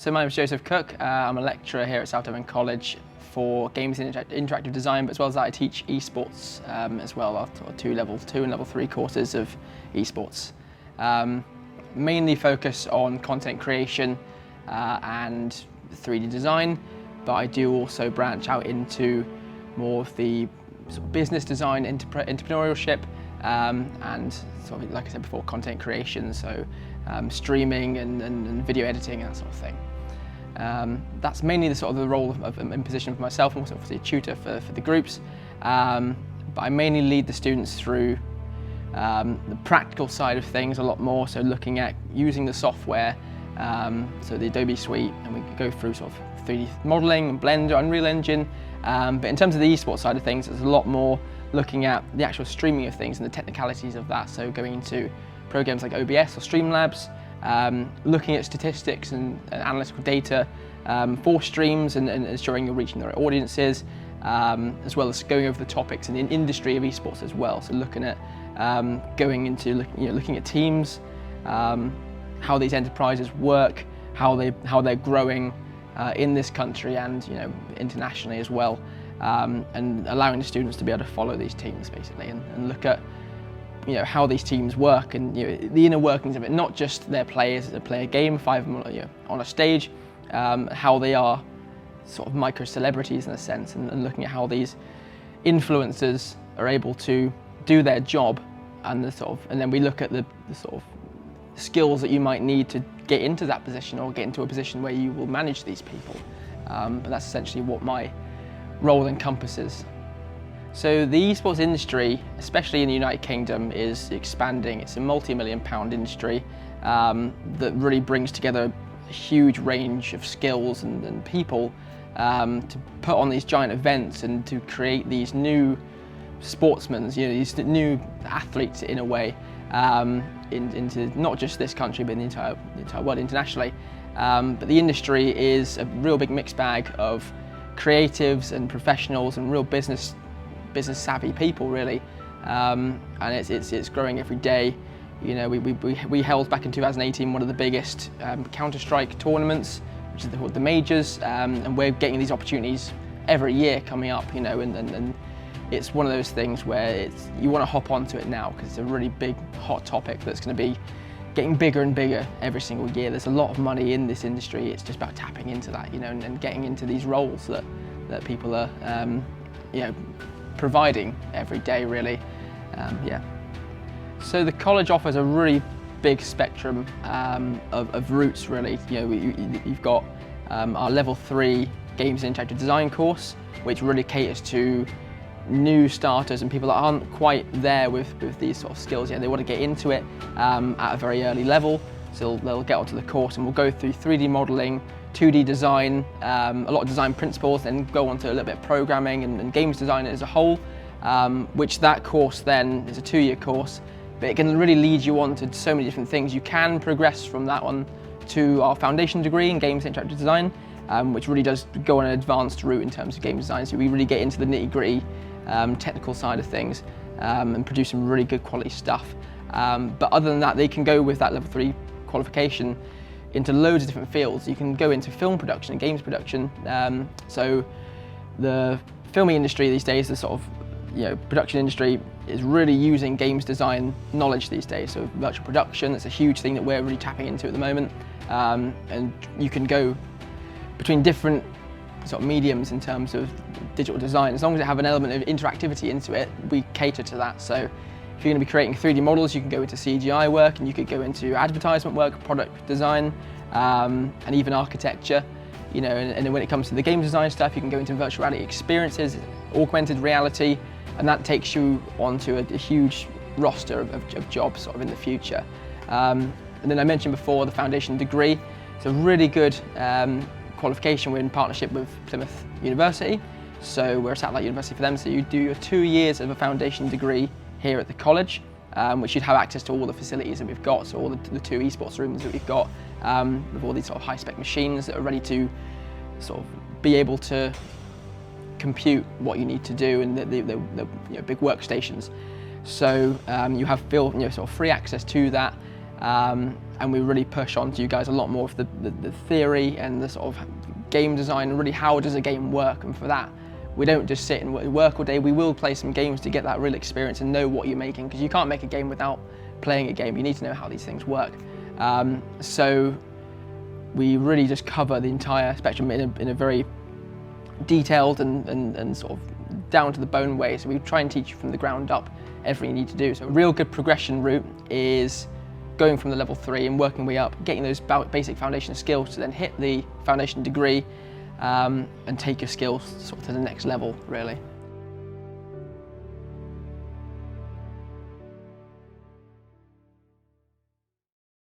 So my name is Joseph Cook. I'm a lecturer here at Southampton College for games and interactive design, but as well as that I teach esports as well, two level 2 and level 3 courses of esports. Mainly focus on content creation and 3D design, but I do also branch out into more of the sort of business design, entrepreneurship, and sort of, like I said before, content creation, so streaming and video editing and that sort of thing. That's mainly the sort of the role and position for myself. I'm also obviously a tutor for the groups, but I mainly lead the students through the practical side of things a lot more, so looking at using the software, so the Adobe suite, and we go through sort of 3D modeling, Blender, Unreal Engine, but in terms of the esports side of things, there's a lot more looking at the actual streaming of things and the technicalities of that, so going into programs like OBS or Streamlabs, looking at statistics and analytical data for streams and ensuring you're reaching the right audiences, as well as going over the topics in the industry of esports as well. So looking at looking at teams, how these enterprises work, how they're growing in this country and internationally as well, and allowing the students to be able to follow these teams basically and look at how these teams work and the inner workings of it, not just their players that play a game, five on a stage, how they are sort of micro celebrities in a sense, and looking at how these influencers are able to do their job, and then we look at the sort of skills that you might need to get into that position or get into a position where you will manage these people. But that's essentially what my role encompasses. So the esports industry, especially in the United Kingdom, is expanding. It's a multi-million-pound industry that really brings together a huge range of skills and people to put on these giant events and to create these new sportsmen, these new athletes in a way, into not just this country but in the entire world internationally. But the industry is a real big mixed bag of creatives and professionals and real business savvy people really, and it's growing every day. We held back in 2018 one of the biggest Counter-Strike tournaments, which is the majors, and we're getting these opportunities every year coming up, and it's one of those things where you want to hop onto it now because it's a really big hot topic that's going to be getting bigger and bigger every single year. There's a lot of money in this industry. It's just about tapping into that, and getting into these roles that people are providing every day really. So the college offers a really big spectrum of routes really. You've got our level 3 games and interactive design course, which really caters to new starters and people that aren't quite there with these sort of skills yet. They want to get into it at a very early level, so they'll get onto the course and we'll go through 3D modeling, 2D design, a lot of design principles, then go on to a little bit of programming and games design as a whole, which that course then is a 2-year course, but it can really lead you on to so many different things. You can progress from that one to our foundation degree in games and interactive design, which really does go on an advanced route in terms of game design, so we really get into the nitty-gritty technical side of things and produce some really good quality stuff. But other than that, they can go with that level 3 qualification into loads of different fields. You can go into film production and games production. So the filming industry these days, the sort of production industry, is really using games design knowledge these days. So virtual production, it's a huge thing that we're really tapping into at the moment. And you can go between different sort of mediums in terms of digital design. As long as it have an element of interactivity into it, we cater to that. So if you're going to be creating 3D models, you can go into CGI work, and you could go into advertisement work, product design, and even architecture. And then when it comes to the game design stuff, you can go into virtual reality experiences, augmented reality, and that takes you onto a huge roster of jobs sort of in the future. And then I mentioned before the foundation degree. It's a really good qualification. We're in partnership with Plymouth University, so we're a satellite university for them. So you do your 2 years of a foundation degree here at the college, which you'd have access to all the facilities that we've got, so all the 2 esports rooms that we've got, with all these sort of high-spec machines that are ready to sort of be able to compute what you need to do, and the big workstations. So you have sort of free access to that, and we really push on to you guys a lot more of the theory and the sort of game design and really how does a game work. And for that, we don't just sit and work all day. We will play some games to get that real experience and know what you're making, because you can't make a game without playing a game. You need to know how these things work. So we really just cover the entire spectrum in a very detailed and sort of down to the bone way. So we try and teach you from the ground up everything you need to do. So a real good progression route is going from the level 3 and working way up, getting those basic foundation skills to then hit the foundation degree and take your skills sort of to the next level, really.